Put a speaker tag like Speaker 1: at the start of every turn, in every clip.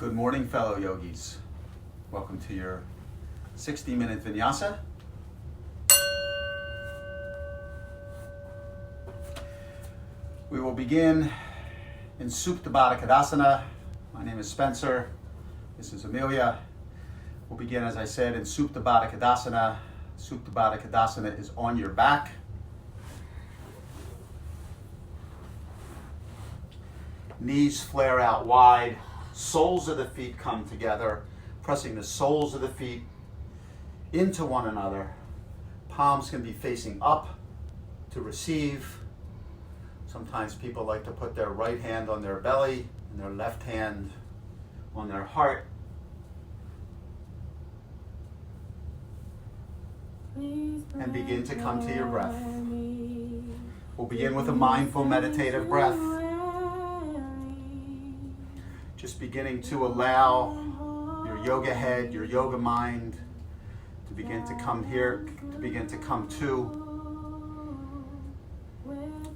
Speaker 1: Good morning, fellow yogis. Welcome to your 60-minute Vinyasa. We will begin in Supta Baddha Kadasana. My name is Spencer. This is Amelia. We'll begin, as I said, in Supta Baddha Kadasana. Supta Baddha Kadasana is on your back. Knees flare out wide. Soles of the feet come together, pressing the soles of the feet into one another. Palms can be facing up to receive. Sometimes people like to put their right hand on their belly and their left hand on their heart. And begin to come to your breath. We'll begin with a mindful meditative breath. Just beginning to allow your yoga head, your yoga mind to begin to come here, to begin to come to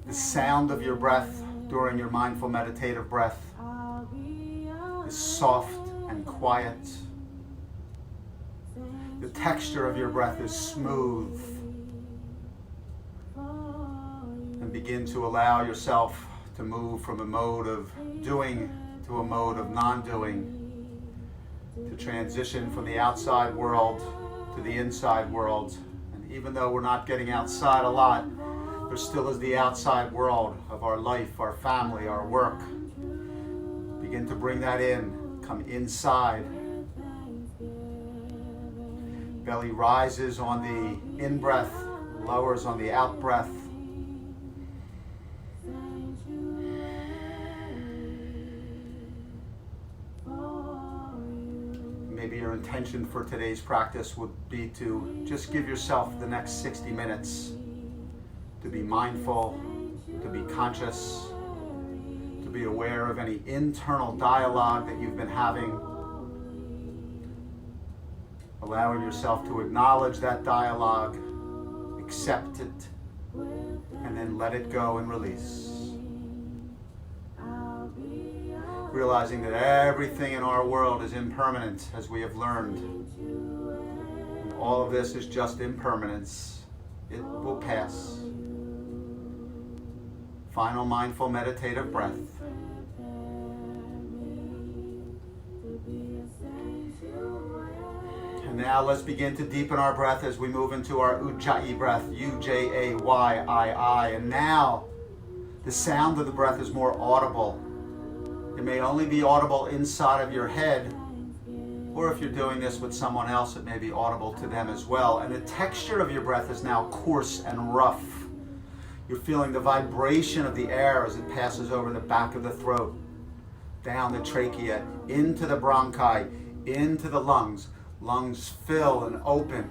Speaker 1: the sound of your breath during your mindful meditative breath is soft and quiet. The texture of your breath is smooth. And begin to allow yourself to move from a mode of doing to a mode of non-doing, to transition from the outside world to the inside world. And even though we're not getting outside a lot, there still is the outside world of our life, our family, our work. Begin to bring that in, come inside. Belly rises on the in-breath, lowers on the out-breath. Maybe your intention for today's practice would be to just give yourself the next 60 minutes to be mindful, to be conscious, to be aware of any internal dialogue that you've been having, allowing yourself to acknowledge that dialogue, accept it, and then let it go and release. Realizing that everything in our world is impermanent, as we have learned. And all of this is just impermanence. It will pass. Final mindful meditative breath. And now let's begin to deepen our breath as we move into our Ujjayi breath, U-J-A-Y-I-I. And now the sound of the breath is more audible. It may only be audible inside of your head, or if you're doing this with someone else, it may be audible to them as well. And the texture of your breath is now coarse and rough. You're feeling the vibration of the air as it passes over the back of the throat, down the trachea, into the bronchi, into the lungs. Lungs fill and open.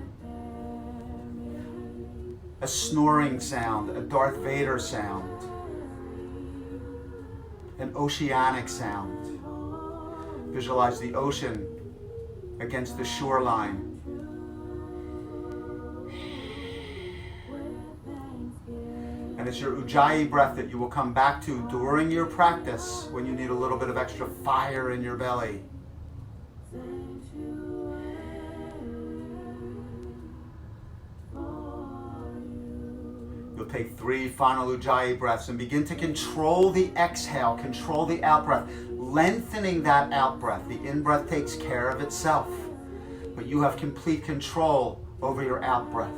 Speaker 1: A snoring sound, a Darth Vader sound. An oceanic sound. Visualize the ocean against the shoreline. And it's your Ujjayi breath that you will come back to during your practice when you need a little bit of extra fire in your belly. You'll take 3 final Ujjayi breaths and begin to control the exhale, control the out-breath, lengthening that out-breath. The in-breath takes care of itself, but you have complete control over your out-breath.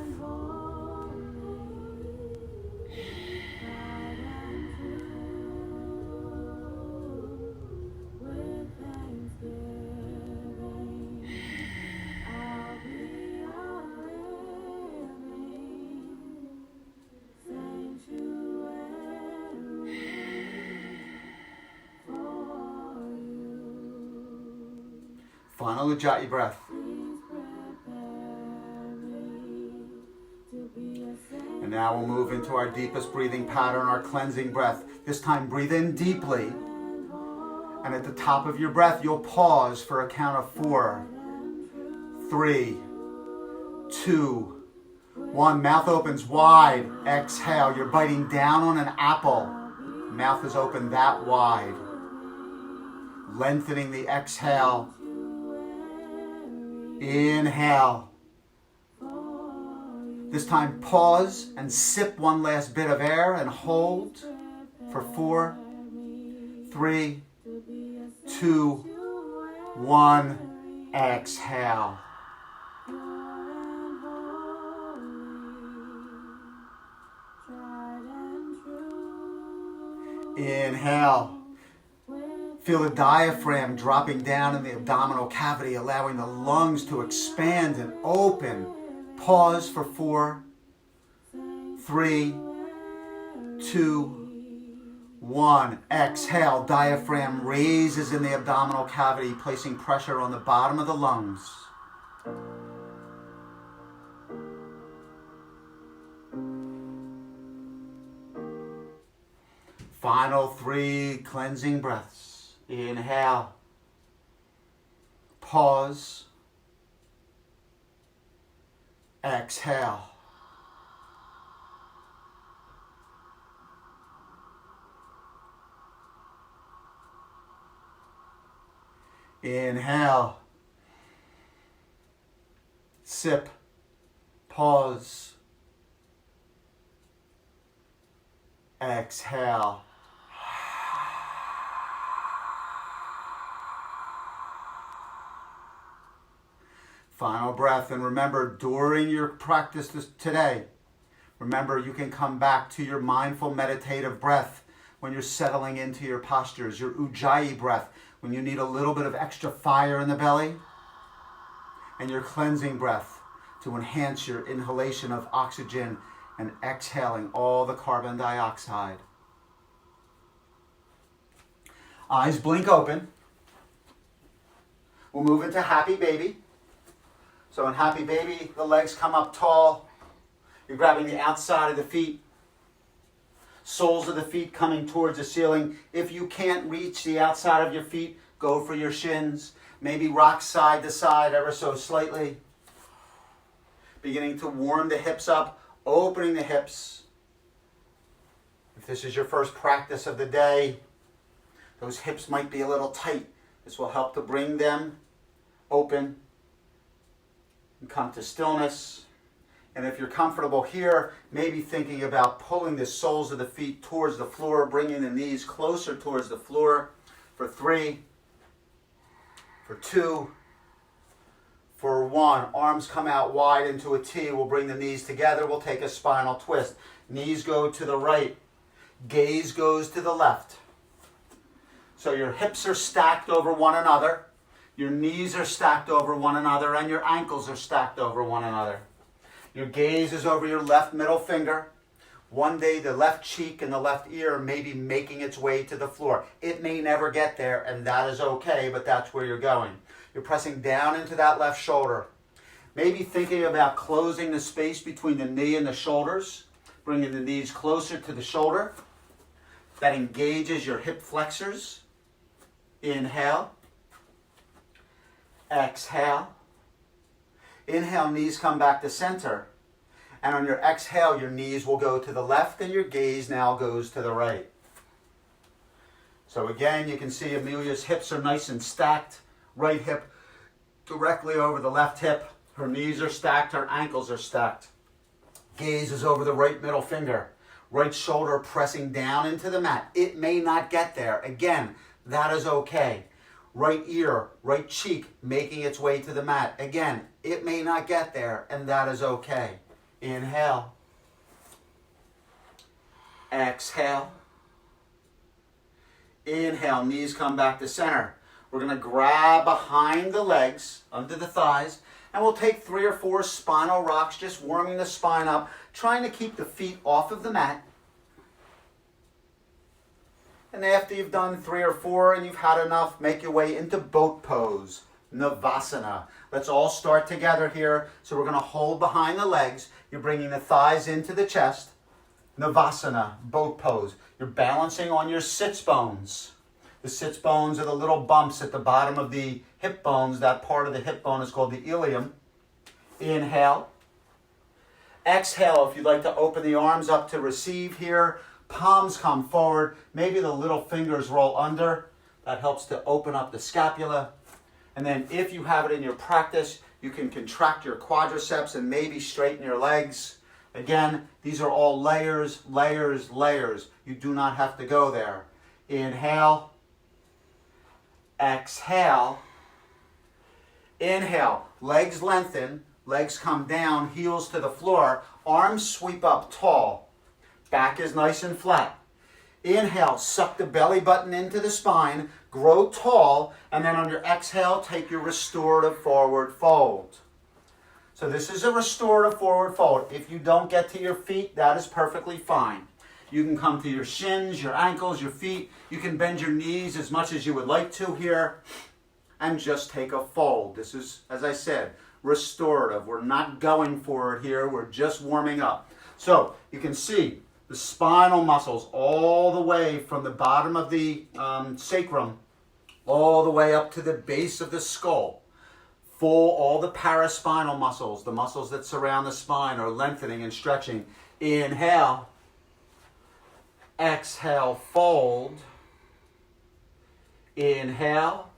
Speaker 1: Final Ujjayi breath. And now we'll move into our deepest breathing pattern, our cleansing breath. This time breathe in deeply. And at the top of your breath, you'll pause for a count of 4, 3, 2, 1. Mouth opens wide. Exhale. You're biting down on an apple. Mouth is open that wide. Lengthening the exhale. Inhale. This time pause and sip one last bit of air and hold for 4, 3, 2, 1. Exhale. Inhale. Feel the diaphragm dropping down in the abdominal cavity, allowing the lungs to expand and open. Pause for 4, 3, 2, 1. Exhale. Diaphragm raises in the abdominal cavity, placing pressure on the bottom of the lungs. Final 3 cleansing breaths. Inhale. Pause. Exhale. Inhale. Sip. Pause. Exhale. Final breath. And remember, during your practice today, remember you can come back to your mindful meditative breath when you're settling into your postures, your ujjayi breath, when you need a little bit of extra fire in the belly, and your cleansing breath to enhance your inhalation of oxygen and exhaling all the carbon dioxide. Eyes blink open. We'll move into happy baby. So in happy baby, the legs come up tall. You're grabbing the outside of the feet. Soles of the feet coming towards the ceiling. If you can't reach the outside of your feet, go for your shins. Maybe rock side to side ever so slightly. Beginning to warm the hips up, opening the hips. If this is your first practice of the day, those hips might be a little tight. This will help to bring them open and come to stillness. And if you're comfortable here, maybe thinking about pulling the soles of the feet towards the floor, bringing the knees closer towards the floor for 3, for 2, for 1. Arms come out wide into a T. We'll bring the knees together. We'll take a spinal twist. Knees go to the right. Gaze goes to the left. So your hips are stacked over one another. Your knees are stacked over one another, and your ankles are stacked over one another. Your gaze is over your left middle finger. One day the left cheek and the left ear may be making its way to the floor. It may never get there, and that is okay, but that's where you're going. You're pressing down into that left shoulder. Maybe thinking about closing the space between the knee and the shoulders, bringing the knees closer to the shoulder. That engages your hip flexors. Inhale. Exhale. Inhale, knees come back to center. And on your exhale, your knees will go to the left and your gaze now goes to the right. So again, you can see Amelia's hips are nice and stacked. Right hip directly over the left hip. Her knees are stacked, her ankles are stacked. Gaze is over the right middle finger. Right shoulder pressing down into the mat. It may not get there. Again, that is okay. Right ear, right cheek making its way to the mat. Again, it may not get there, and that is okay. Inhale. Exhale. Inhale, knees come back to center. We're going to grab behind the legs, under the thighs, and we'll take 3 or 4 spinal rocks, just warming the spine up, trying to keep the feet off of the mat. And after you've done 3 or 4 and you've had enough, make your way into boat pose, Navasana. Let's all start together here. So we're going to hold behind the legs. You're bringing the thighs into the chest. Navasana, boat pose. You're balancing on your sits bones. The sits bones are the little bumps at the bottom of the hip bones. That part of the hip bone is called the ilium. Inhale. Exhale, if you'd like to open the arms up to receive here. Palms come forward. Maybe the little fingers roll under. That helps to open up the scapula. And then if you have it in your practice, you can contract your quadriceps and maybe straighten your legs. Again, these are all layers, layers, layers. You do not have to go there. Inhale. Exhale. Inhale. Legs lengthen. Legs come down, heels to the floor. Arms sweep up tall. Back is nice and flat. Inhale, suck the belly button into the spine, grow tall, and then on your exhale, take your restorative forward fold. So this is a restorative forward fold. If you don't get to your feet, that is perfectly fine. You can come to your shins, your ankles, your feet. You can bend your knees as much as you would like to here, and just take a fold. This is, as I said, restorative. We're not going for it here. We're just warming up. So you can see the spinal muscles all the way from the bottom of the sacrum all the way up to the base of the skull. All the paraspinal muscles, the muscles that surround the spine, are lengthening and stretching. Inhale. Exhale, fold. Inhale.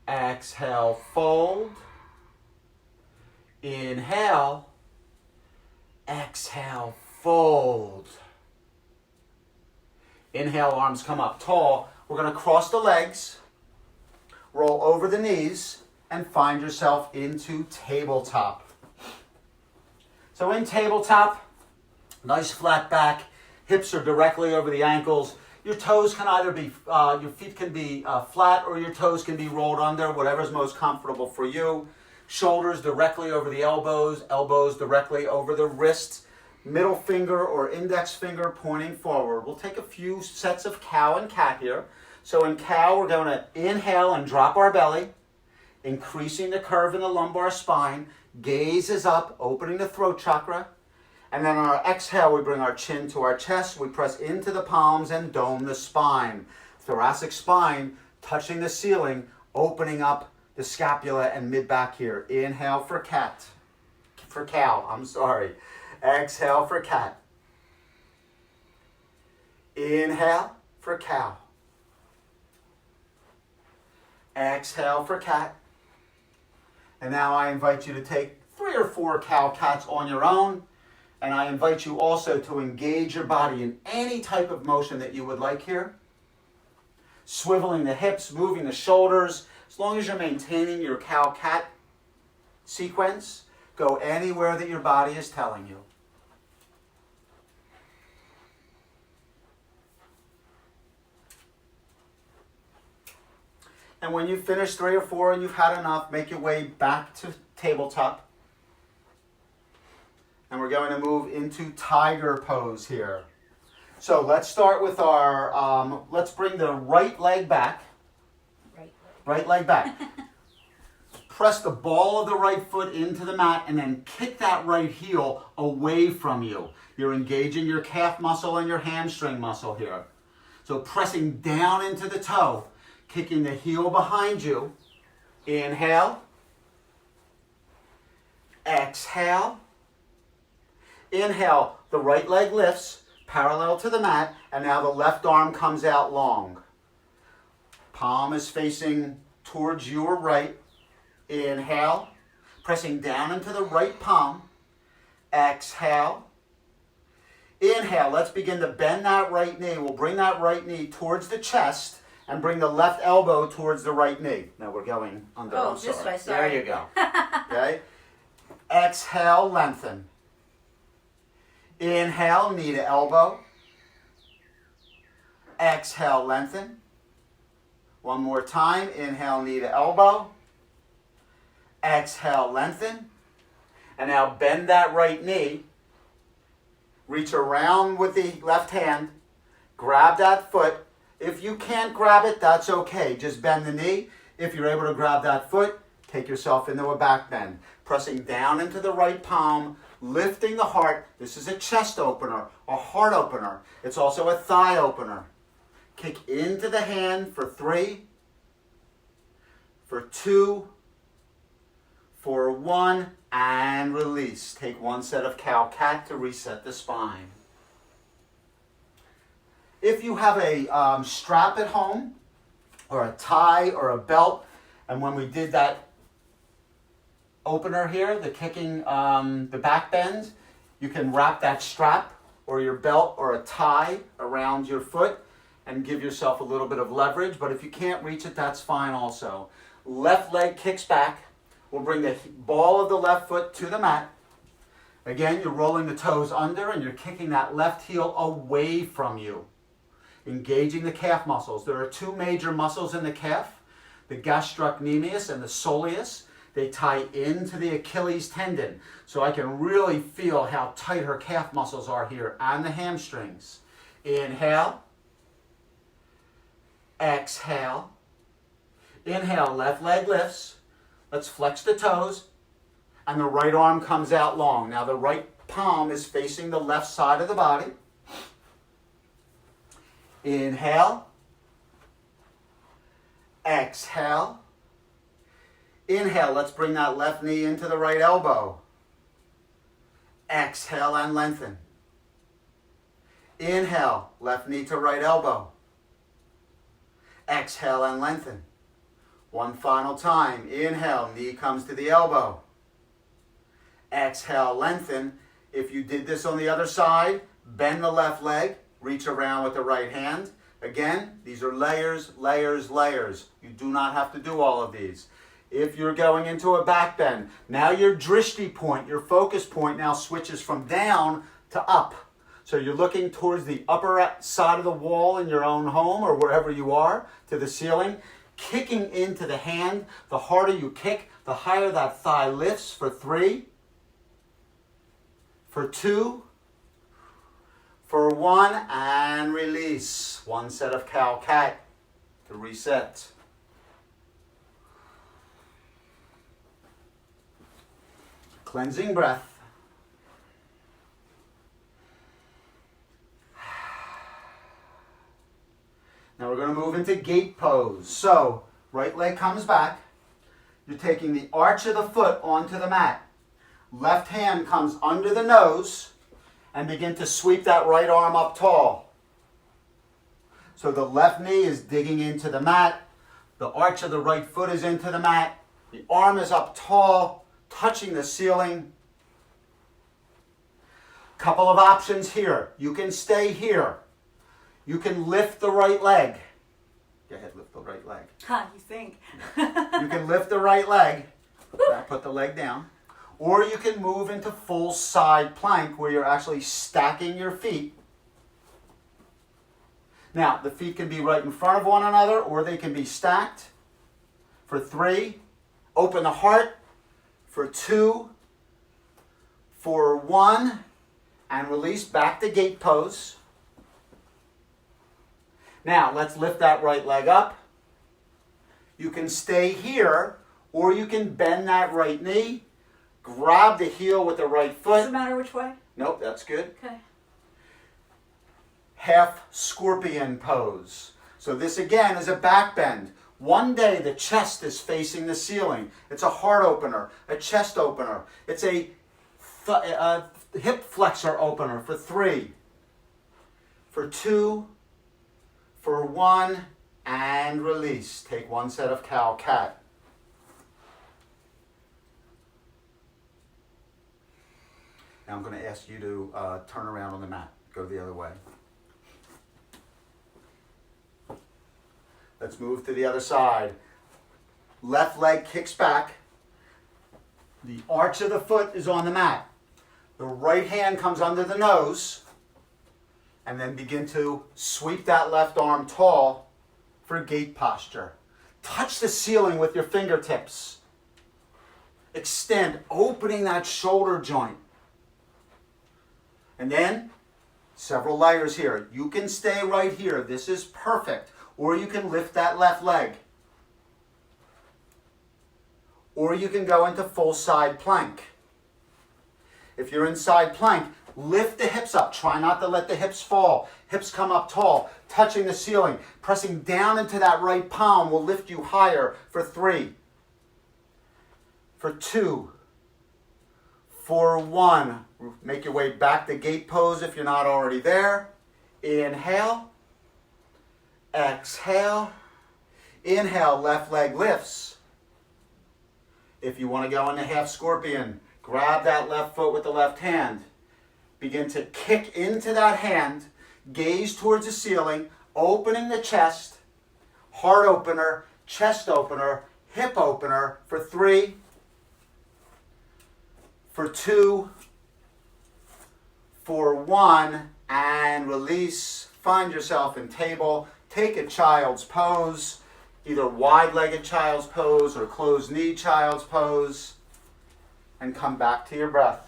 Speaker 1: Exhale, fold. Inhale. Exhale, fold. Inhale, arms come up tall. We're going to cross the legs, roll over the knees, and find yourself into tabletop. So in tabletop, nice flat back, hips are directly over the ankles. Your toes can either be, your feet can be flat or your toes can be rolled under, whatever's most comfortable for you. Shoulders directly over the elbows, elbows directly over the wrists. Middle finger or index finger pointing forward. We'll take a few sets of cow and cat here. So in cow, we're going to inhale and drop our belly, increasing the curve in the lumbar spine. Gaze is up, opening the throat chakra. And then on our exhale, we bring our chin to our chest. We press into the palms and dome the spine. Thoracic spine touching the ceiling, opening up the scapula and mid-back here. Inhale for cat. For cow, I'm sorry. Exhale for cat. Inhale for cow. Exhale for cat. And now I invite you to take 3 or 4 cow cats on your own. And I invite you also to engage your body in any type of motion that you would like here. Swiveling the hips, moving the shoulders. As long as you're maintaining your cow-cat sequence, go anywhere that your body is telling you. And when you finish 3 or 4 and you've had enough, make your way back to tabletop. And we're going to move into tiger pose here. So let's start with our, let's bring the right leg back. Right leg back. Press the ball of the right foot into the mat and then kick that right heel away from you. You're engaging your calf muscle and your hamstring muscle here. So pressing down into the toe, kicking the heel behind you. Inhale. Exhale. Inhale, the right leg lifts parallel to the mat, and now the left arm comes out long. Palm is facing towards your right. Inhale, pressing down into the right palm. Exhale. Inhale, let's begin to bend that right knee. We'll bring that right knee towards the chest and bring the left elbow towards the right knee. Now we're going under.
Speaker 2: Oh, this way, sorry.
Speaker 1: There you go. Okay. Exhale, lengthen. Inhale, knee to elbow. Exhale, lengthen. One more time. Inhale, knee to elbow. Exhale, lengthen. And now bend that right knee. Reach around with the left hand. Grab that foot. If you can't grab it, that's okay. Just bend the knee. If you're able to grab that foot, take yourself into a back bend. Pressing down into the right palm, lifting the heart. This is a chest opener, a heart opener. It's also a thigh opener. Kick into the hand for 3, for 2, for 1, and release. Take 1 set of cow-cat to reset the spine. If you have a strap at home, or a tie or a belt. And when we did that opener here, the kicking, the back bend, you can wrap that strap or your belt or a tie around your foot and give yourself a little bit of leverage. But if you can't reach it, that's fine also. Left leg kicks back. We'll bring the ball of the left foot to the mat. Again, you're rolling the toes under and you're kicking that left heel away from you, engaging the calf muscles. There are two major muscles in the calf, the gastrocnemius and the soleus. They tie into the Achilles tendon. So I can really feel how tight her calf muscles are here and the hamstrings. Inhale. Exhale. Inhale, left leg lifts. Let's flex the toes. And the right arm comes out long. Now the right palm is facing the left side of the body. Inhale. Exhale. Inhale, let's bring that left knee into the right elbow. Exhale and lengthen. Inhale, left knee to right elbow. Exhale and lengthen. One final time. Inhale, knee comes to the elbow. Exhale, lengthen. If you did this on the other side, bend the left leg, reach around with the right hand. Again, these are layers, layers, layers. You do not have to do all of these. If you're going into a back bend, now your drishti point, your focus point now switches from down to up. So you're looking towards the upper side of the wall in your own home or wherever you are, to the ceiling, kicking into the hand. The harder you kick, the higher that thigh lifts for 3, for 2, for 1, and release. One set of cow-cat to reset. Cleansing breath. Now we're going to move into gate pose. So, right leg comes back. You're taking the arch of the foot onto the mat. Left hand comes under the nose and begin to sweep that right arm up tall. So the left knee is digging into the mat. The arch of the right foot is into the mat. The arm is up tall, touching the ceiling. Couple of options here. You can stay here. You can lift the right leg. Go ahead, lift the right leg.
Speaker 2: You think?
Speaker 1: You can lift the right leg. Now put the leg down. Or you can move into full side plank where you're actually stacking your feet. Now, the feet can be right in front of one another or they can be stacked. For 3, open the heart. For 2, for 1, and release back to gate pose. Now, let's lift that right leg up. You can stay here, or you can bend that right knee, grab the heel with the right foot.
Speaker 2: Does it matter which way?
Speaker 1: Nope, that's good.
Speaker 2: Okay.
Speaker 1: Half scorpion pose. So this again is a back bend. One day the chest is facing the ceiling. It's a heart opener, a chest opener. It's a hip flexor opener for 3, for 2, for 1, and release. Take one set of cow-cat. Now I'm going to ask you to turn around on the mat. Go the other way. Let's move to the other side. Left leg kicks back. The arch of the foot is on the mat. The right hand comes under the nose. And then begin to sweep that left arm tall for gate posture. Touch the ceiling with your fingertips. Extend, opening that shoulder joint. And then, several layers here. You can stay right here. This is perfect. Or you can lift that left leg. Or you can go into full side plank. If you're in side plank, lift the hips up. Try not to let the hips fall. Hips come up tall, touching the ceiling. Pressing down into that right palm will lift you higher for 3, for 2, for 1. Make your way back to gate pose if you're not already there. Inhale. Exhale. Inhale, left leg lifts. If you want to go into half scorpion, grab that left foot with the left hand. Begin to kick into that hand, gaze towards the ceiling, opening the chest, heart opener, chest opener, hip opener for 3, for 2, for 1, and release. Find yourself in table. Take a child's pose, either wide-legged child's pose or closed knee child's pose, and come back to your breath.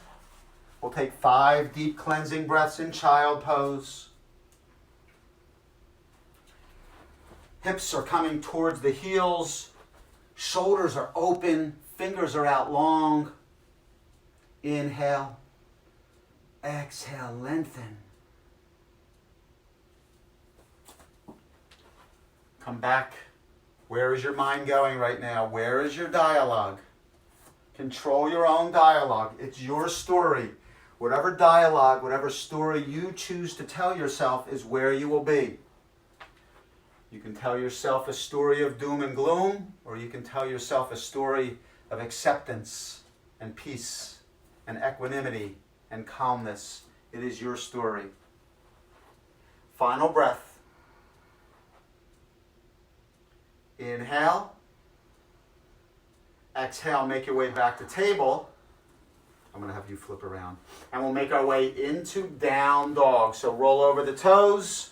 Speaker 1: We'll take 5 deep cleansing breaths in child pose. Hips are coming towards the heels. Shoulders are open. Fingers are out long. Inhale. Exhale, lengthen. Come back. Where is your mind going right now? Where is your dialogue? Control your own dialogue. It's your story. Whatever dialogue, whatever story you choose to tell yourself is where you will be. You can tell yourself a story of doom and gloom, or you can tell yourself a story of acceptance and peace and equanimity and calmness. It is your story. Final breath. Inhale. Exhale, make your way back to table. I'm going to have you flip around. And we'll make our way into down dog. So roll over the toes.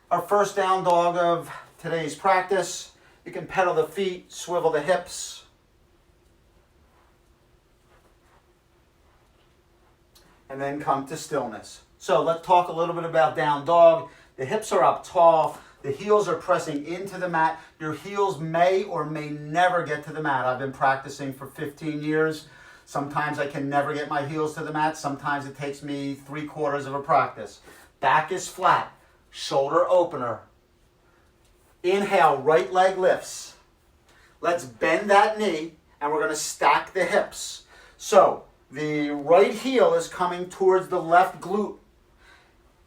Speaker 1: Our first down dog of today's practice. You can pedal the feet, swivel the hips. And then come to stillness. So let's talk a little bit about down dog. The hips are up tall. The heels are pressing into the mat. Your heels may or may never get to the mat. I've been practicing for 15 years. Sometimes I can never get my heels to the mat. Sometimes it takes me 3/4 of a practice. Back is flat. Shoulder opener. Inhale, right leg lifts. Let's bend that knee and we're going to stack the hips. So the right heel is coming towards the left glute.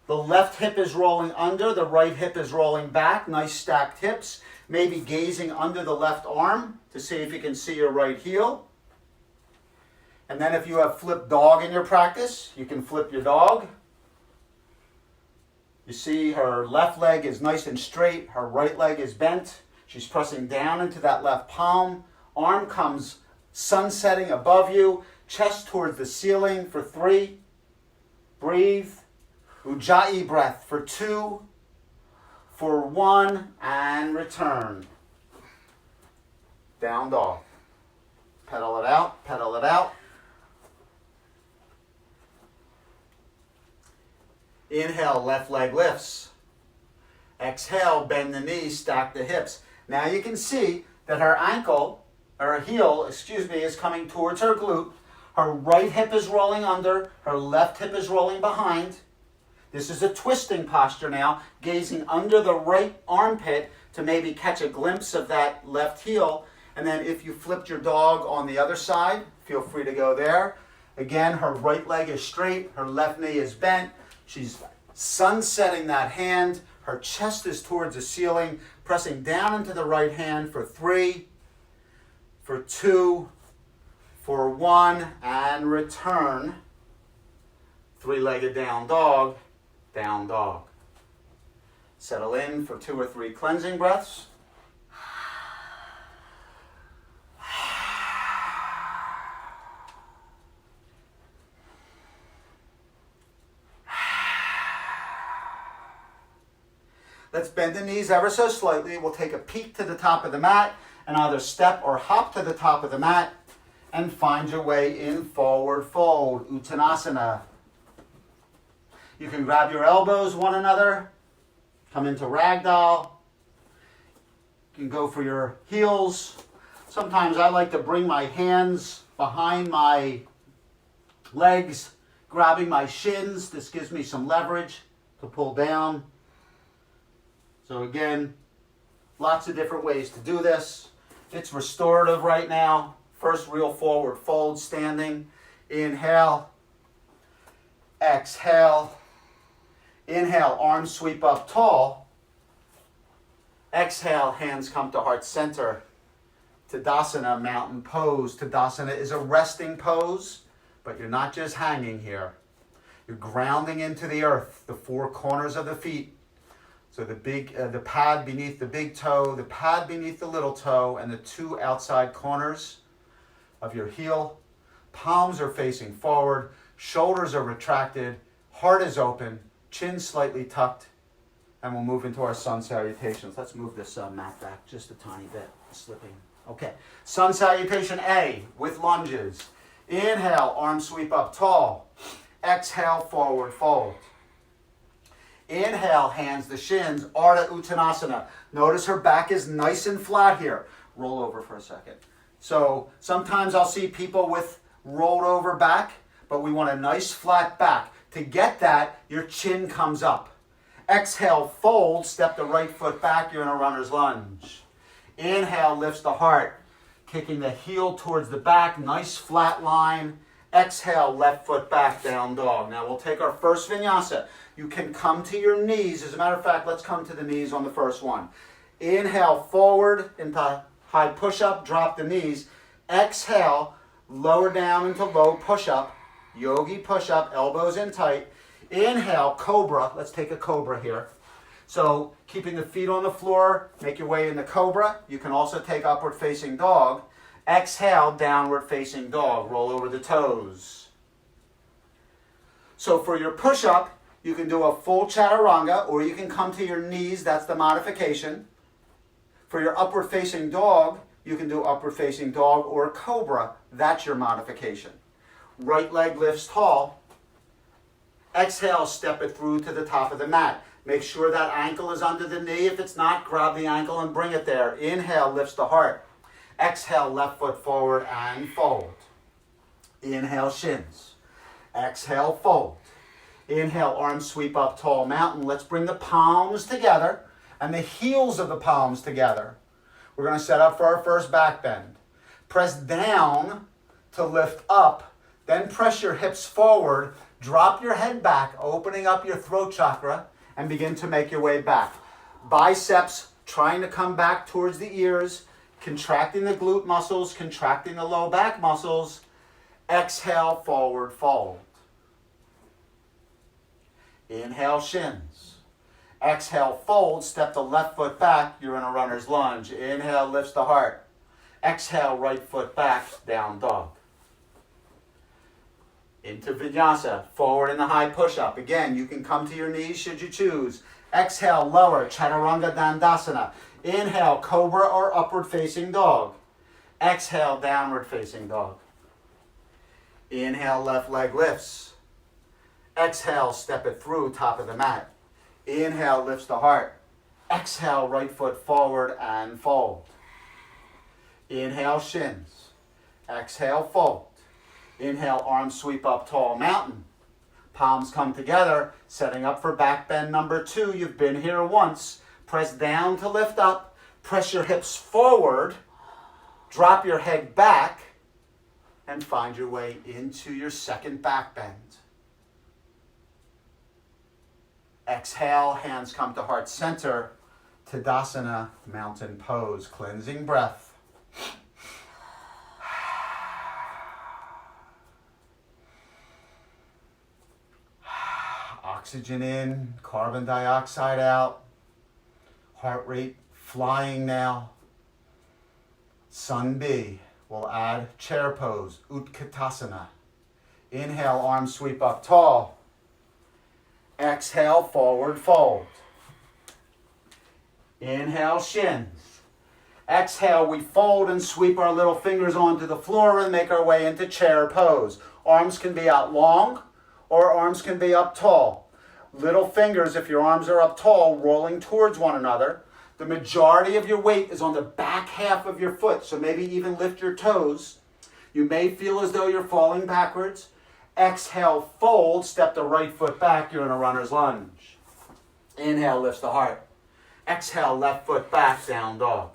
Speaker 1: The left hip is rolling under, the right hip is rolling back. Nice stacked hips. Maybe gazing under the left arm to see if you can see your right heel. And then if you have flipped dog in your practice, you can flip your dog. You see her left leg is nice and straight, her right leg is bent. She's pressing down into that left palm. Arm comes sunsetting above you, chest towards the ceiling for 3. Breathe. Ujjayi breath for 2, for 1, and return. Down dog. Pedal it out, pedal it out. Inhale, left leg lifts. Exhale, bend the knees, stack the hips. Now you can see that her heel, is coming towards her glute. Her right hip is rolling under, her left hip is rolling behind. This is a twisting posture now, gazing under the right armpit to maybe catch a glimpse of that left heel. And then if you flipped your dog on the other side, feel free to go there. Again, her right leg is straight, her left knee is bent. She's sunsetting that hand. Her chest is towards the ceiling, pressing down into the right hand for 3, for 2, for 1, and return. 3-legged down dog, down dog. Settle in for 2 or 3 cleansing breaths. Let's bend the knees ever so slightly. We'll take a peek to the top of the mat and either step or hop to the top of the mat and find your way in forward fold, Uttanasana. You can grab your elbows one another, come into ragdoll. You can go for your heels. Sometimes I like to bring my hands behind my legs, grabbing my shins. This gives me some leverage to pull down. So again, lots of different ways to do this. It's restorative right now. First, real forward fold, standing. Inhale. Exhale. Inhale, arms sweep up tall. Exhale, hands come to heart center. Tadasana, mountain pose. Tadasana is a resting pose, but you're not just hanging here. You're grounding into the earth, the four corners of the feet. So the pad beneath the big toe, the pad beneath the little toe, and the two outside corners of your heel. Palms are facing forward, shoulders are retracted, heart is open, chin slightly tucked, and we'll move into our sun salutations. Let's move this mat back just a tiny bit, slipping. Okay, sun salutation A with lunges. Inhale, arms sweep up tall. Exhale, forward fold. Inhale, hands to shins, Ardha Uttanasana. Notice her back is nice and flat here. Roll over for a second. So sometimes I'll see people with rolled over back, but we want a nice flat back. To get that, your chin comes up. Exhale, fold, step the right foot back, you're in a runner's lunge. Inhale, lifts the heart, kicking the heel towards the back, nice flat line. Exhale, left foot back, down dog. Now we'll take our first vinyasa. You can come to your knees. As a matter of fact, let's come to the knees on the first one. Inhale, forward into high push-up, drop the knees. Exhale, lower down into low push-up, yogi push-up, elbows in tight. Inhale, cobra. Let's take a cobra here. So keeping the feet on the floor, make your way into cobra. You can also take upward facing dog. Exhale, downward facing dog. Roll over the toes. So for your push-up, you can do a full chaturanga, or you can come to your knees. That's the modification. For your upward facing dog, you can do upward facing dog or cobra. That's your modification. Right leg lifts tall. Exhale, step it through to the top of the mat. Make sure that ankle is under the knee. If it's not, grab the ankle and bring it there. Inhale, lifts the heart. Exhale, left foot forward and fold. Inhale, shins. Exhale, fold. Inhale, arms sweep up, tall mountain. Let's bring the palms together and the heels of the palms together. We're going to set up for our first back bend. Press down to lift up, then press your hips forward. Drop your head back, opening up your throat chakra, and begin to make your way back. Biceps trying to come back towards the ears, contracting the glute muscles, contracting the low back muscles. Exhale, forward fold. Inhale, shins. Exhale, fold, step the left foot back, you're in a runner's lunge. Inhale, lifts the heart. Exhale, right foot back, down dog. Into Vinyasa, forward in the high push-up. Again, you can come to your knees should you choose. Exhale, lower, Chaturanga Dandasana. Inhale, cobra or upward facing dog. Exhale, downward facing dog. Inhale, left leg lifts. Exhale, step it through, top of the mat. Inhale, lifts the heart. Exhale, right foot forward and fold. Inhale, shins. Exhale, fold. Inhale, arms sweep up, tall mountain. Palms come together, setting up for back bend number 2. You've been here once. Press down to lift up. Press your hips forward. Drop your head back. And find your way into your second back bend. Exhale, hands come to heart center. Tadasana, mountain pose. Cleansing breath. Oxygen in, carbon dioxide out. Heart rate flying now. Sun B. We'll add chair pose, Utkatasana. Inhale, arms sweep up tall. Exhale, forward fold. Inhale, shins. Exhale, we fold and sweep our little fingers onto the floor and make our way into chair pose. Arms can be out long or arms can be up tall. Little fingers, if your arms are up tall, rolling towards one another. The majority of your weight is on the back half of your foot, so maybe even lift your toes. You may feel as though you're falling backwards. Exhale, fold, step the right foot back, you're in a runner's lunge. Inhale, lifts the heart. Exhale, left foot back, down dog.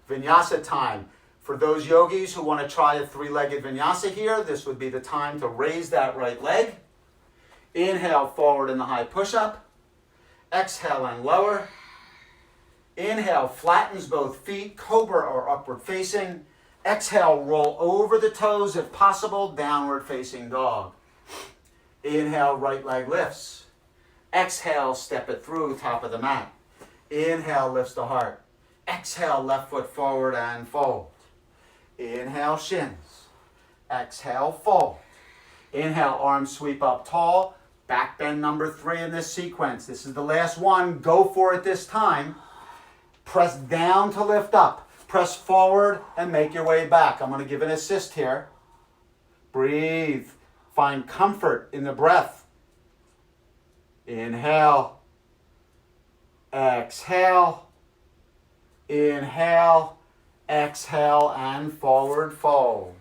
Speaker 1: Vinyasa time. For those yogis who want to try a 3-legged vinyasa here, this would be the time to raise that right leg. Inhale, forward in the high push-up. Exhale and lower. Inhale, flattens both feet, cobra or upward facing. Exhale, roll over the toes if possible, downward facing dog. Inhale, right leg lifts. Exhale, step it through, top of the mat. Inhale, lifts the heart. Exhale, left foot forward and fold. Inhale, shins. Exhale, fold. Inhale, arms sweep up tall. Back bend number 3 in this sequence. This is the last one. Go for it this time. Press down to lift up. Press forward and make your way back. I'm going to give an assist here. Breathe. Find comfort in the breath. Inhale. Exhale. Inhale. Exhale and forward fold.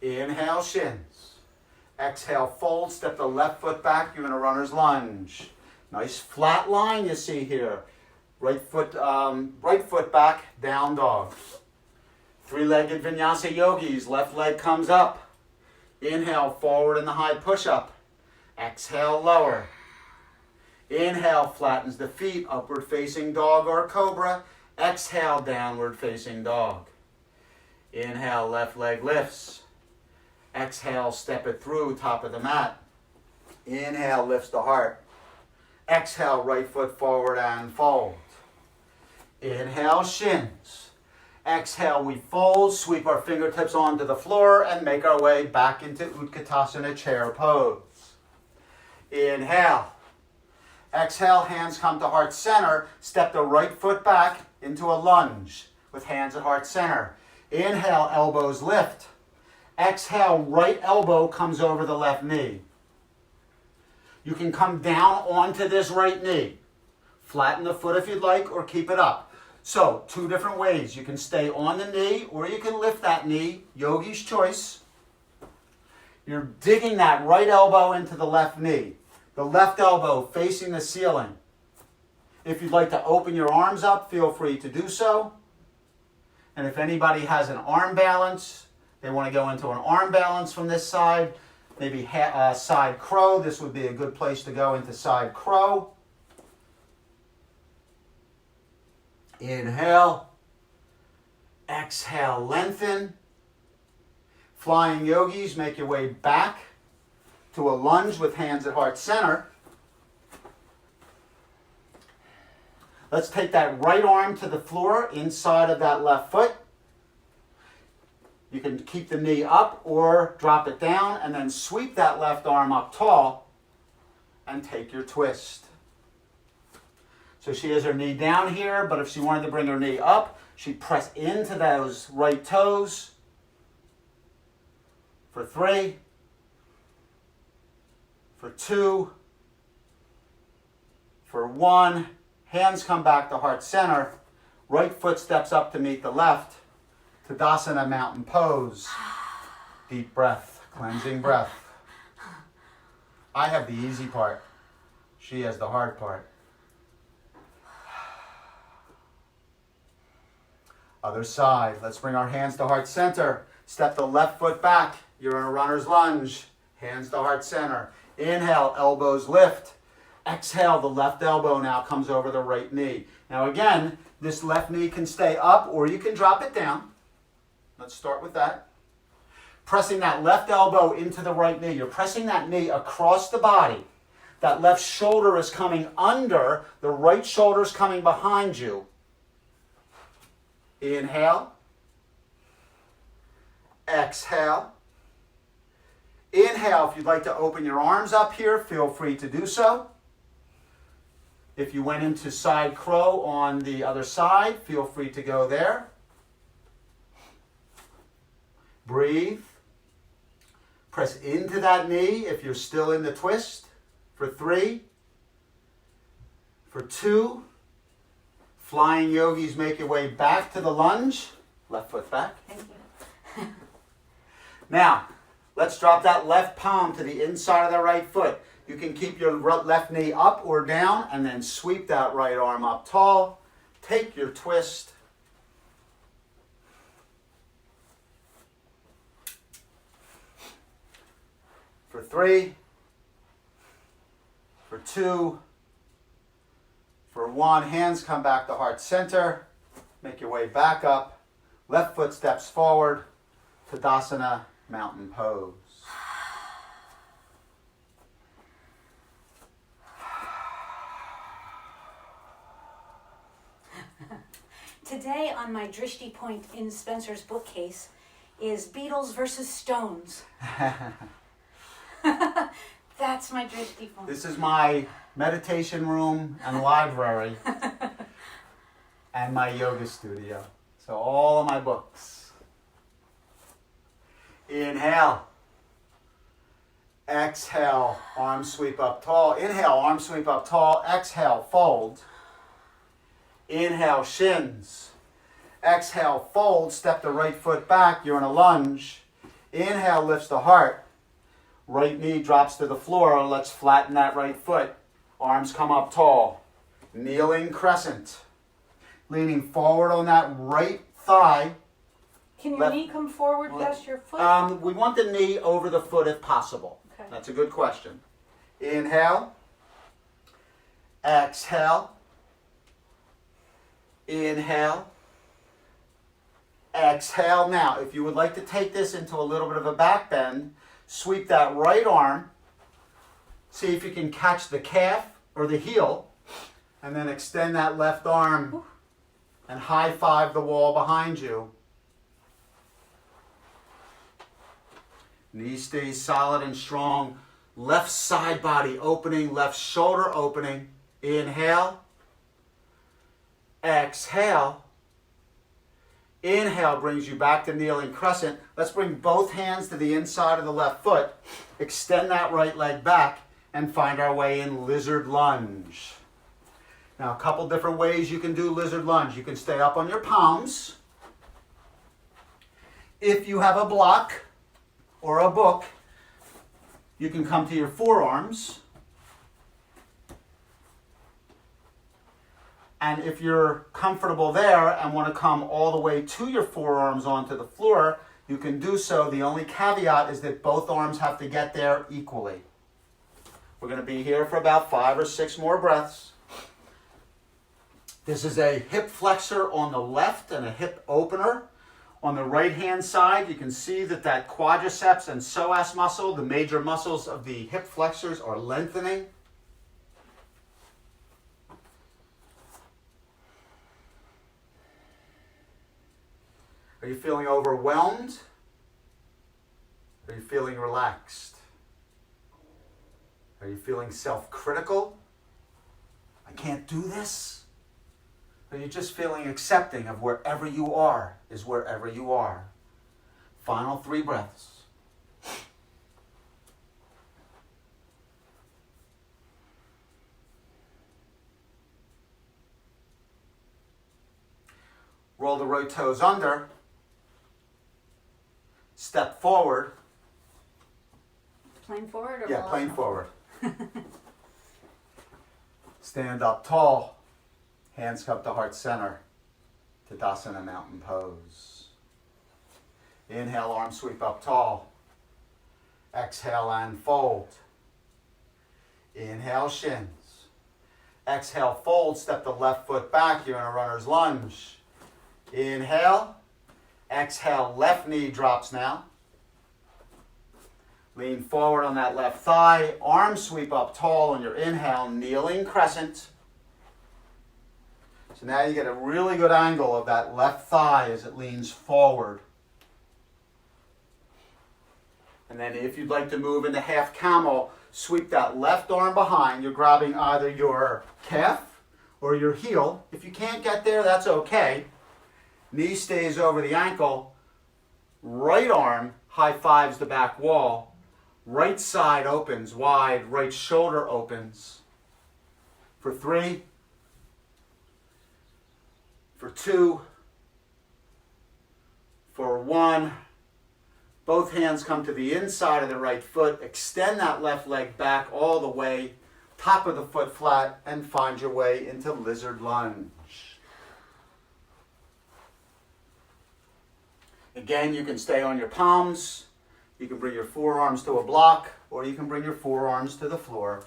Speaker 1: Inhale, shins. Exhale, fold. Step the left foot back. You're in a runner's lunge. Nice flat line you see here. Right foot back, down dog. 3-legged Vinyasa yogis. Left leg comes up. Inhale, forward in the high push-up. Exhale, lower. Inhale, flattens the feet, upward facing dog or cobra. Exhale, downward facing dog. Inhale, left leg lifts. Exhale, step it through, top of the mat. Inhale, lifts the heart. Exhale, right foot forward and fold. Inhale, shins. Exhale, we fold, sweep our fingertips onto the floor and make our way back into Utkatasana chair pose. Inhale. Exhale, hands come to heart center. Step the right foot back into a lunge with hands at heart center. Inhale, elbows lift. Exhale, right elbow comes over the left knee. You can come down onto this right knee. Flatten the foot if you'd like, or keep it up. So, 2 different ways. You can stay on the knee, or you can lift that knee. Yogi's choice. You're digging that right elbow into the left knee. The left elbow facing the ceiling. If you'd like to open your arms up, feel free to do so. And if anybody has an arm balance, they want to go into an arm balance from this side, maybe side crow. This would be a good place to go into side crow. Inhale. Exhale, lengthen. Flying yogis, make your way back to a lunge with hands at heart center. Let's take that right arm to the floor inside of that left foot. You can keep the knee up or drop it down and then sweep that left arm up tall and take your twist. So she has her knee down here, but if she wanted to bring her knee up, she'd press into those right toes for 3, for 2, for 1. Hands come back to heart center. Right foot steps up to meet the left. Tadasana, mountain pose. Deep breath, cleansing breath. I have the easy part. She has the hard part. Other side. Let's bring our hands to heart center. Step the left foot back. You're in a runner's lunge. Hands to heart center. Inhale, elbows lift. Exhale, the left elbow now comes over the right knee. Now again, this left knee can stay up or you can drop it down. Let's start with that. Pressing that left elbow into the right knee. You're pressing that knee across the body. That left shoulder is coming under. The right shoulder is coming behind you. Inhale. Exhale. Inhale, if you'd like to open your arms up here, feel free to do so. If you went into side crow on the other side, feel free to go there. Breathe. Press into that knee if you're still in the twist for 3, for 2. Flying yogis, make your way back to the lunge. Left foot back.
Speaker 2: Thank you.
Speaker 1: Now, let's drop that left palm to the inside of the right foot. You can keep your left knee up or down and then sweep that right arm up tall. Take your twist. For 3, for 2, For 1, hands come back to heart center. Make your way back up. Left foot steps forward. Tadasana, mountain pose.
Speaker 2: Today on my drishti point in Spencer's bookcase is Beatles versus Stones. That's my drishti point.
Speaker 1: This is my meditation room and library and my yoga studio. So all of my books. Inhale. Exhale, arms sweep up tall. Inhale, arms sweep up tall. Exhale, fold. Inhale, shins. Exhale, fold. Step the right foot back. You're in a lunge. Inhale, lifts the heart. Right knee drops to the floor. Let's flatten that right foot. Arms come up tall. Kneeling crescent. Leaning forward on that right thigh.
Speaker 2: Can your knee come forward past your foot?
Speaker 1: We want the knee over the foot if possible.
Speaker 2: Okay.
Speaker 1: That's a good question. Inhale. Exhale. Inhale. Exhale. Now, if you would like to take this into a little bit of a back bend, sweep that right arm. See if you can catch the calf or the heel. And then extend that left arm and high five the wall behind you. Knee stays solid and strong. Left side body opening, left shoulder opening. Inhale. Exhale. Inhale brings you back to kneeling crescent. Let's bring both hands to the inside of the left foot. Extend that right leg back and find our way in lizard lunge. Now, a couple different ways you can do lizard lunge. You can stay up on your palms. If you have a block or a book, you can come to your forearms. And if you're comfortable there and want to come all the way to your forearms onto the floor, you can do so. The only caveat is that both arms have to get there equally. We're going to be here for about 5 or 6 more breaths. This is a hip flexor on the left and a hip opener. On the right-hand side, you can see that quadriceps and psoas muscle, the major muscles of the hip flexors, are lengthening. Are you feeling overwhelmed? Are you feeling relaxed? Are you feeling self-critical? I can't do this? Are you just feeling accepting of wherever you are is wherever you are? Final 3 breaths. Roll the right toes under. Step forward.
Speaker 2: Plane forward or
Speaker 1: Yeah, plane forward. Stand up tall. Hands come to heart center. Tadasana, mountain pose. Inhale, arms sweep up tall. Exhale and fold. Inhale, shins. Exhale, fold. Step the left foot back. You're in a runner's lunge. Inhale. Exhale, left knee drops now. Lean forward on that left thigh. Arms sweep up tall on your inhale, kneeling crescent. So now you get a really good angle of that left thigh as it leans forward. And then if you'd like to move into half camel, sweep that left arm behind. You're grabbing either your calf or your heel. If you can't get there, that's okay. Knee stays over the ankle. Right arm high fives the back wall. Right side opens wide. Right shoulder opens. For 3. For 2. For 1. Both hands come to the inside of the right foot. Extend that left leg back all the way. Top of the foot flat and find your way into lizard lunge. Again, you can stay on your palms. You can bring your forearms to a block, or you can bring your forearms to the floor.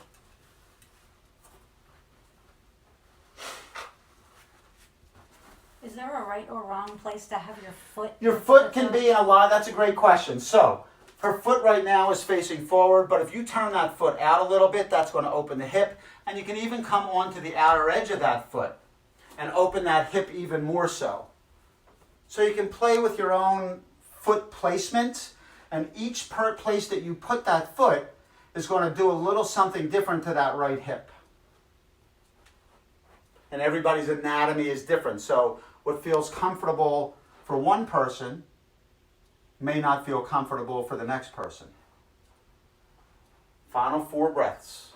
Speaker 2: Is there a right or wrong place to have your foot?
Speaker 1: Your foot can be in a lot. That's a great question. So her foot right now is facing forward, but if you turn that foot out a little bit, that's going to open the hip. And you can even come onto the outer edge of that foot and open that hip even more so. So you can play with your own foot placement, and each place that you put that foot is going to do a little something different to that right hip. And everybody's anatomy is different. So what feels comfortable for one person may not feel comfortable for the next person. Final 4 breaths.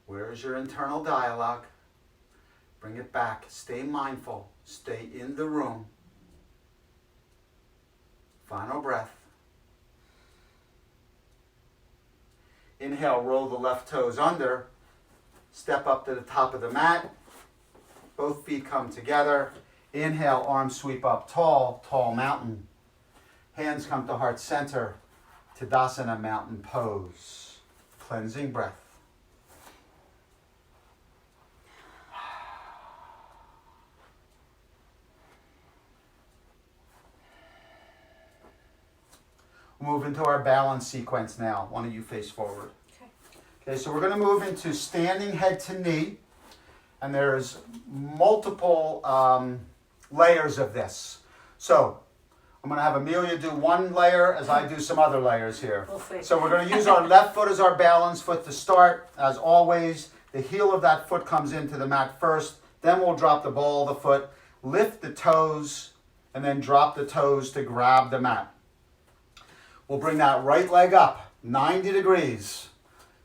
Speaker 1: Where is your internal dialogue? Bring it back. Stay mindful. Stay in the room. Final breath. Inhale, roll the left toes under. Step up to the top of the mat. Both feet come together. Inhale, arms sweep up tall, tall mountain. Hands come to heart center. Tadasana, mountain pose. Cleansing breath. Move into our balance sequence now. One of you face forward. Okay, so we're going to move into standing head to knee. And there's multiple layers of this. So I'm going to have Amelia do one layer as I do some other layers here.
Speaker 2: We'll see.
Speaker 1: So we're going to use our left foot as our balance foot to start. As always, the heel of that foot comes into the mat first. Then we'll drop the ball of the foot, lift the toes, and then drop the toes to grab the mat. We'll bring that right leg up, 90 degrees.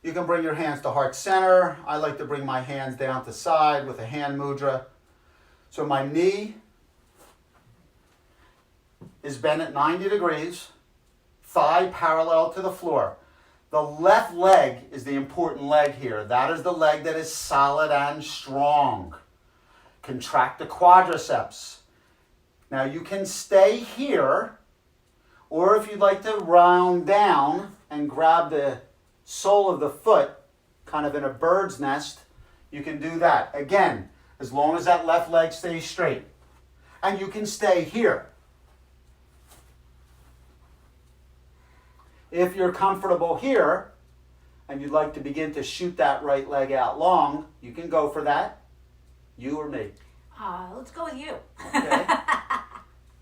Speaker 1: You can bring your hands to heart center. I like to bring my hands down to side with a hand mudra. So my knee is bent at 90 degrees, thigh parallel to the floor. The left leg is the important leg here. That is the leg that is solid and strong. Contract the quadriceps. Now you can stay here, or if you'd like to round down and grab the sole of the foot, kind of in a bird's nest, you can do that. Again, as long as that left leg stays straight. And you can stay here. If you're comfortable here, and you'd like to begin to shoot that right leg out long, you can go for that. You or me?
Speaker 2: Let's go with you.
Speaker 1: Okay.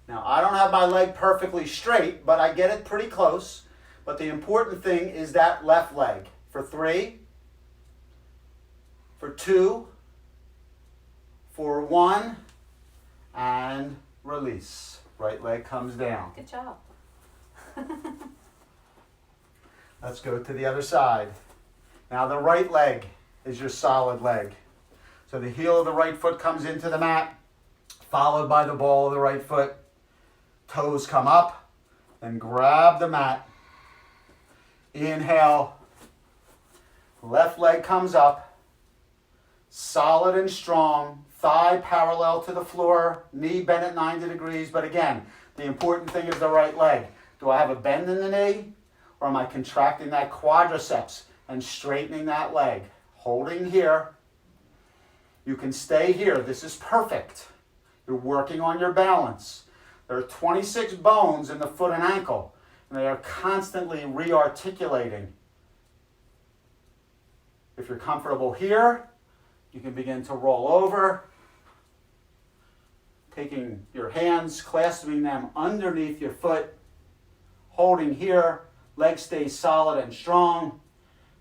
Speaker 1: Now, I don't have my leg perfectly straight, but I get it pretty close. But the important thing is that left leg. For 3, for 2, for 1, and release. Right leg comes down.
Speaker 2: Good job.
Speaker 1: Let's go to the other side. Now the right leg is your solid leg. So the heel of the right foot comes into the mat, followed by the ball of the right foot. Toes come up, then grab the mat. Inhale, left leg comes up, solid and strong, thigh parallel to the floor, knee bent at 90 degrees. But again, the important thing is the right leg. Do I have a bend in the knee, or am I contracting that quadriceps and straightening that leg? Holding here. You can stay here. This is perfect. You're working on your balance. There are 26 bones in the foot and ankle, and they are constantly re-articulating. If you're comfortable here, you can begin to roll over, taking your hands, clasping them underneath your foot, holding here, leg stays solid and strong,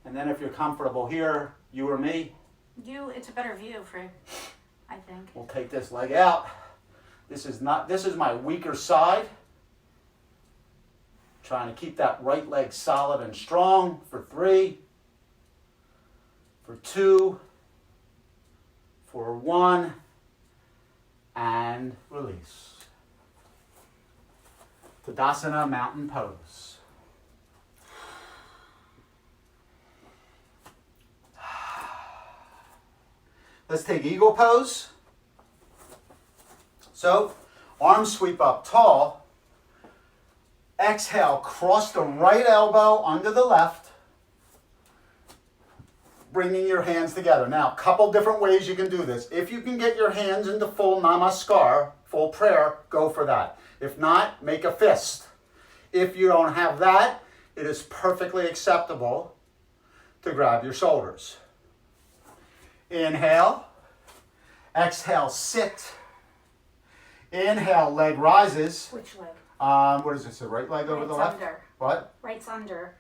Speaker 1: and then if you're comfortable here, you or me,
Speaker 2: It's a better view for, I think.
Speaker 1: we'll take this leg out. This is my weaker side. Trying to keep that right leg solid and strong for 3, for 2, for 1, and release. Tadasana, mountain pose. Let's take eagle pose. So, arms sweep up tall. Exhale, cross the right elbow under the left, bringing your hands together. Now, a couple different ways you can do this. If you can get your hands into full namaskar, full prayer, go for that. If not, make a fist. If you don't have that, it is perfectly acceptable to grab your shoulders. Inhale. Exhale, sit. Inhale, leg rises.
Speaker 2: Which leg?
Speaker 1: What is this, the right leg over the left?
Speaker 2: Under.
Speaker 1: What?
Speaker 2: Right's under.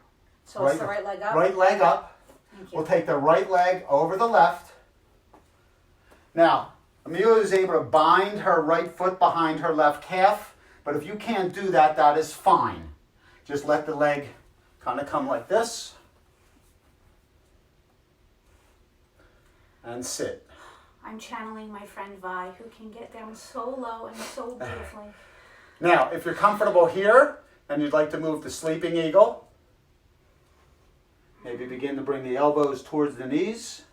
Speaker 2: So it's the right leg up?
Speaker 1: Right leg up.
Speaker 2: Thank you.
Speaker 1: We'll take the right leg over the left. Now, Amelia is able to bind her right foot behind her left calf, but if you can't do that, that is fine. Just let the leg kind of come like this. And sit.
Speaker 2: I'm channeling my friend Vi, who can get down so low and so beautifully.
Speaker 1: Now, if you're comfortable here and you'd like to move to sleeping eagle, maybe begin to bring the elbows towards the knees.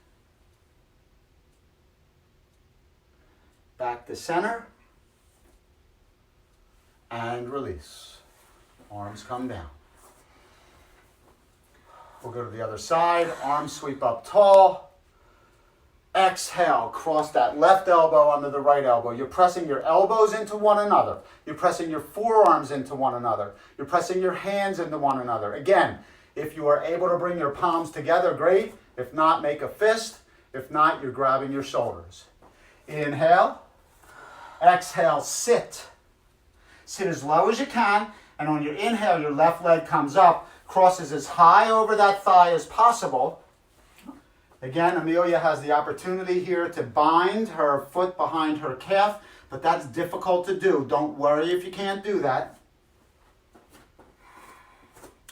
Speaker 1: Back to center. And release. Arms come down. We'll go to the other side. Arms sweep up tall. Exhale, cross that left elbow under the right elbow. You're pressing your elbows into one another. You're pressing your forearms into one another. You're pressing your hands into one another. Again, if you are able to bring your palms together, great. If not, make a fist. If not, you're grabbing your shoulders. Inhale. Exhale, sit. Sit as low as you can. And on your inhale, your left leg comes up, crosses as high over that thigh as possible. Again, Amelia has the opportunity here to bind her foot behind her calf, but that's difficult to do. Don't worry if you can't do that.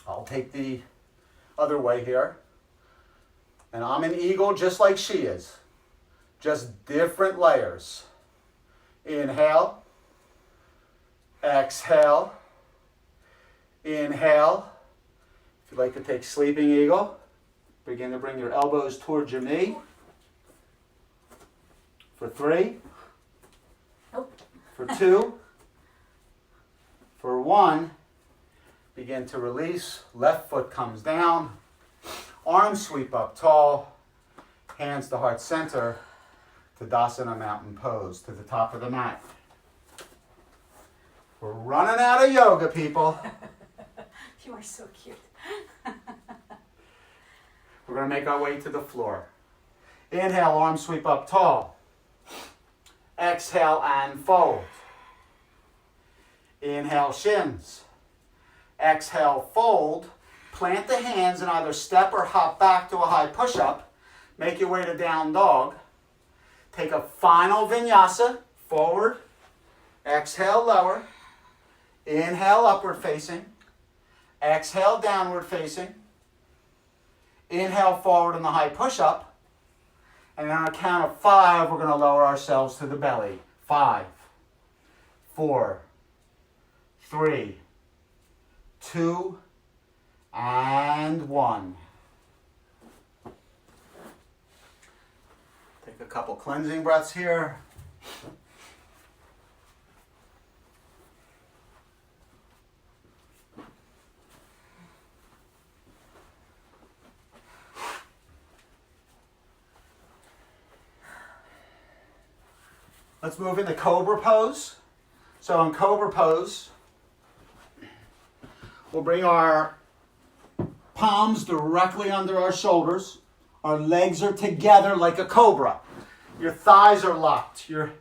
Speaker 1: I'll take the other way here. And I'm an eagle just like she is. Just different layers. Inhale. Exhale. Inhale. If you'd like to take sleeping eagle, begin to bring your elbows towards your knee. For 3.
Speaker 2: Nope.
Speaker 1: For 2. For 1. Begin to release. Left foot comes down. Arms sweep up tall. Hands to heart center. Tadasana mountain pose to the top of the mat. We're running out of yoga, people.
Speaker 2: You are so cute.
Speaker 1: We're going to make our way to the floor. Inhale, arms sweep up tall. Exhale and fold. Inhale, shins. Exhale, fold. Plant the hands and either step or hop back to a high push-up. Make your way to down dog. Take a final vinyasa. Forward. Exhale, lower. Inhale, upward facing. Exhale, downward facing. Inhale forward in the high push-up. And on a count of 5, we're going to lower ourselves to the belly. 5, 4, 3, 2, and 1. Take a couple cleansing breaths here. Let's move into Cobra pose. So in Cobra pose, we'll bring our palms directly under our shoulders. Our legs are together like a cobra. Your thighs are locked. Your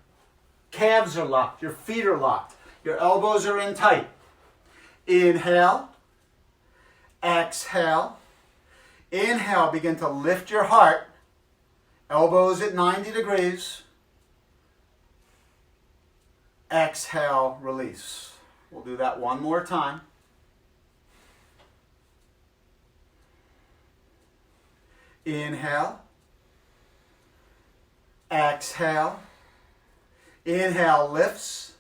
Speaker 1: calves are locked. Your feet are locked. Your elbows are in tight. Inhale. Exhale. Inhale, begin to lift your heart. Elbows at 90 degrees. Exhale, release. We'll do that one more time. Inhale. Exhale. Inhale, lifts.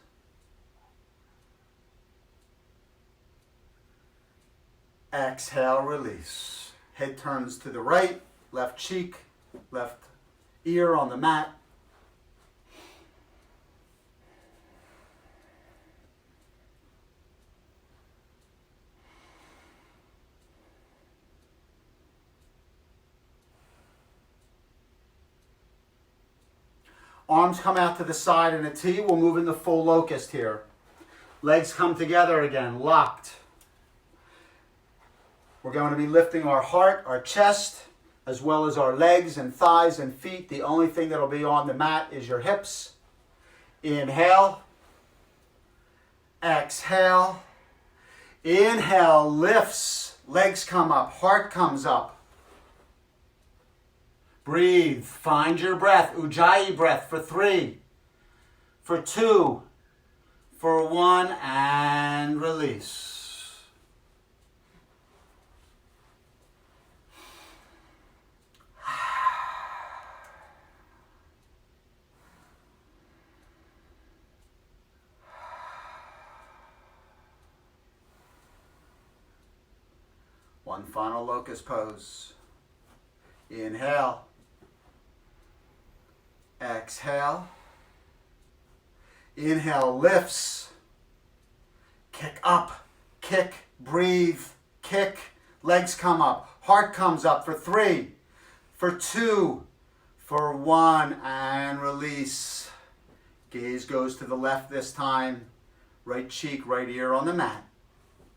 Speaker 1: Exhale, release. Head turns to the right, left cheek, left ear on the mat. Arms come out to the side in a T. We'll move into full locust here. Legs come together again, locked. We're going to be lifting our heart, our chest, as well as our legs and thighs and feet. The only thing that will be on the mat is your hips. Inhale. Exhale. Inhale, lifts. Legs come up, heart comes up. Breathe. Find your breath. Ujjayi breath for 3, for 2, for 1, and release. One final locust pose. Inhale. Exhale. Inhale, lifts. Kick up. Kick. Breathe. Kick. Legs come up. Heart comes up for 3, for 2, for 1, and release. Gaze goes to the left this time. Right cheek, right ear on the mat.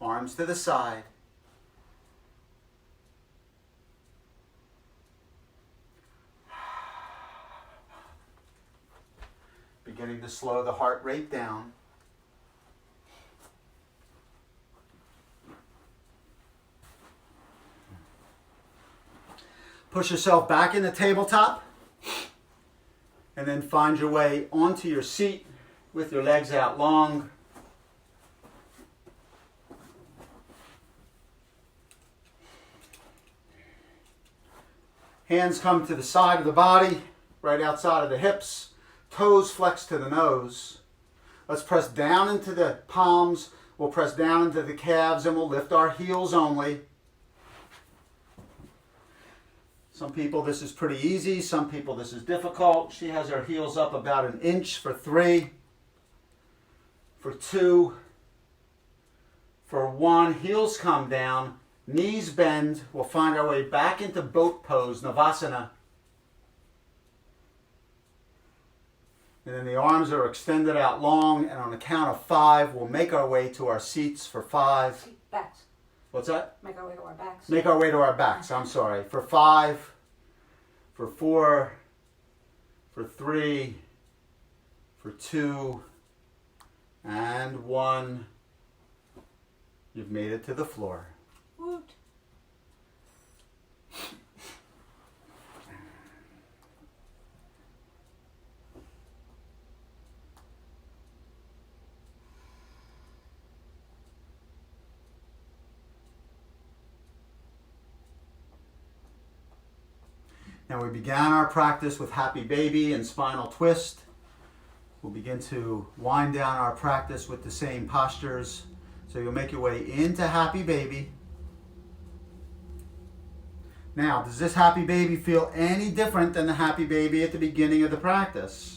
Speaker 1: Arms to the side. Beginning to slow the heart rate down. Push yourself back in the tabletop. And then find your way onto your seat with your legs out long. Hands come to the side of the body, right outside of the hips. Toes flex to the nose. Let's press down into the palms. We'll press down into the calves and we'll lift our heels only. Some people this is pretty easy. Some people this is difficult. She has her heels up about 1 inch for 3, for 2, for 1. Heels come down. Knees bend. We'll find our way back into boat pose, Navasana. And then the arms are extended out long, and on the count of 5, we'll make our way to our seats for 5.
Speaker 2: Backs.
Speaker 1: What's that?
Speaker 2: Make our way to our backs.
Speaker 1: Make our way to our backs, I'm sorry. For 5, for 4, for 3, for 2, and 1. You've made it to the floor.
Speaker 2: Woot.
Speaker 1: Now we began our practice with Happy Baby and Spinal Twist. We'll begin to wind down our practice with the same postures. So you'll make your way into Happy Baby. Now, does this Happy Baby feel any different than the Happy Baby at the beginning of the practice?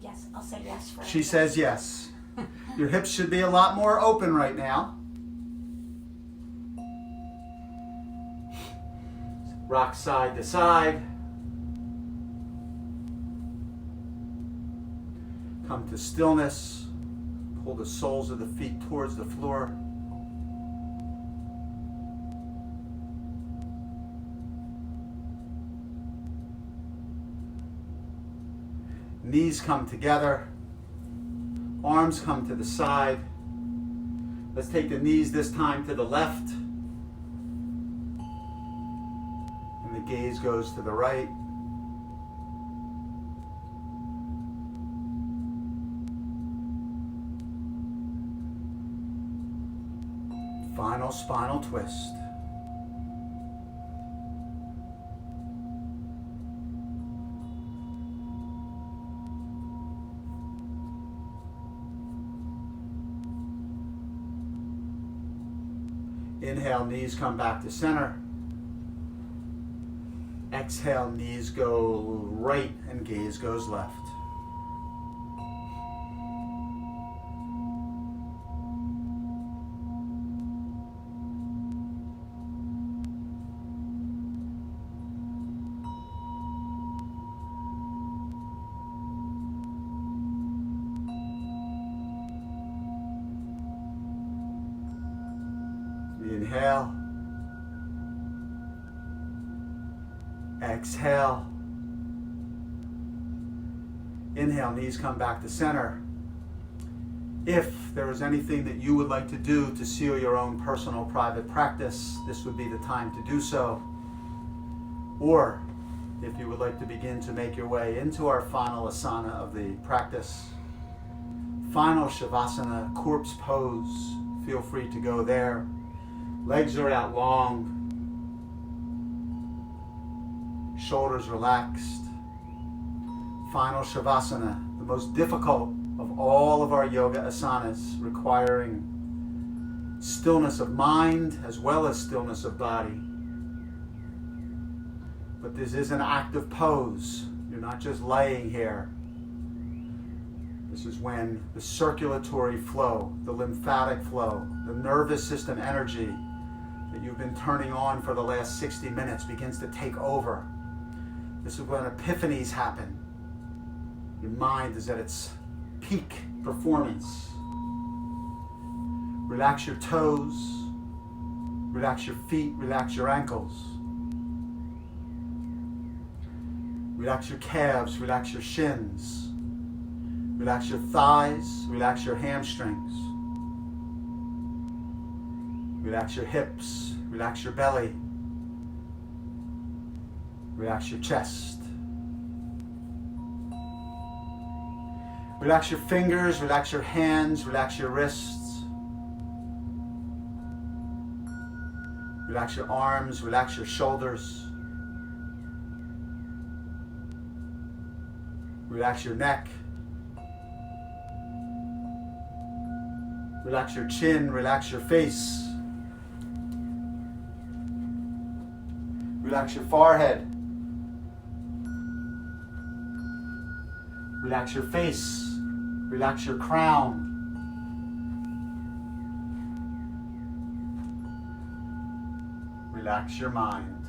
Speaker 2: Yes, I'll say yes for
Speaker 1: She says yes. Your hips should be a lot more open right now. Rock side to side. Come to stillness. Pull the soles of the feet towards the floor. Knees come together. Arms come to the side. Let's take the knees this time to the left. And the gaze goes to the right. Final spinal twist. Inhale, knees come back to center. Exhale, knees go right and gaze goes left. Exhale. Inhale, knees come back to center. If there is anything that you would like to do to seal your own personal private practice, this would be the time to do so. Or if you would like to begin to make your way into our final asana of the practice, final Shavasana, corpse pose, feel free to go there. Legs are out long, shoulders relaxed. Final Shavasana, the most difficult of all of our yoga asanas, requiring stillness of mind as well as stillness of body. But this is an active pose. You're not just laying here. This is when the circulatory flow, the lymphatic flow, the nervous system energy that you've been turning on for the last 60 minutes begins to take over. This is when epiphanies happen. Your mind is at its peak performance. Relax your toes, relax your feet, relax your ankles. Relax your calves, relax your shins. Relax your thighs, relax your hamstrings. Relax your hips, relax your belly. Relax your chest. Relax your fingers, relax your hands, relax your wrists. Relax your arms, relax your shoulders. Relax your neck. Relax your chin, relax your face. Relax your forehead. Relax your face. Relax your crown. Relax your mind.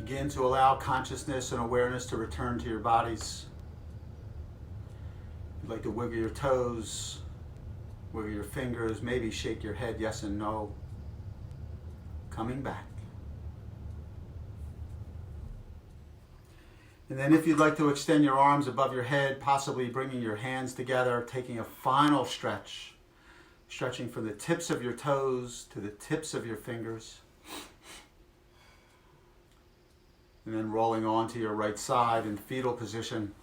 Speaker 1: Begin to allow consciousness and awareness to return to your bodies. You'd like to wiggle your toes, wiggle your fingers, maybe shake your head yes and no. Coming back. And then if you'd like to extend your arms above your head, possibly bringing your hands together, taking a final stretch, stretching from the tips of your toes to the tips of your fingers. And then rolling onto your right side in fetal position.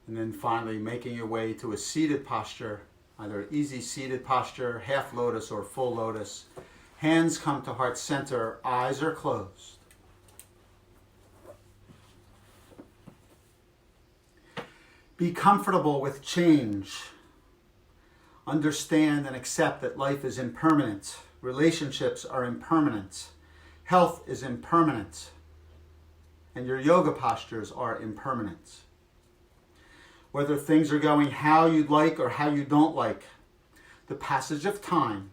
Speaker 1: And then finally making your way to a seated posture, either easy seated posture, half lotus, or full lotus. Hands come to heart center, eyes are closed. Be comfortable with change. Understand and accept that life is impermanent. Relationships are impermanent. Health is impermanent. And your yoga postures are impermanent. Whether things are going how you'd like or how you don't like, the passage of time,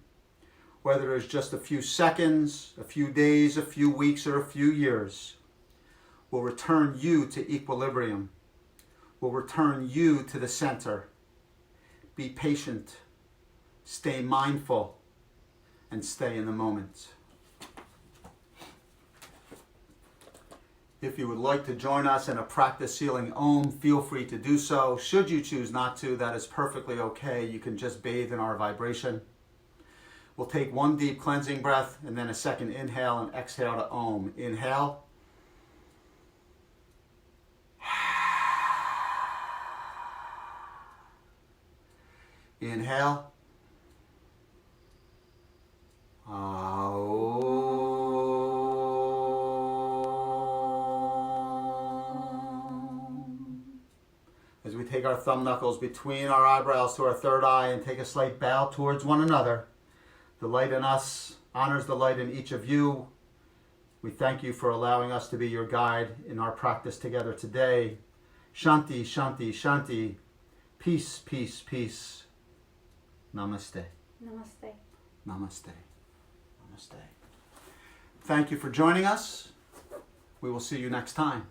Speaker 1: whether it's just a few seconds, a few days, a few weeks, or a few years, will return you to equilibrium, will return you to the center. Be patient, stay mindful, and stay in the moment. If you would like to join us in a practice sealing Om, feel free to do so. Should you choose not to, that is perfectly okay. You can just bathe in our vibration. We'll take one deep cleansing breath and then a second inhale and exhale to Om. Inhale. Inhale. As we take our thumb knuckles between our eyebrows to our third eye and take a slight bow towards one another. The light in us honors the light in each of you. We thank you for allowing us to be your guide in our practice together today. Shanti, Shanti, Shanti. Peace, peace, peace. Namaste.
Speaker 2: Namaste.
Speaker 1: Namaste. Namaste. Thank you for joining us. We will see you next time.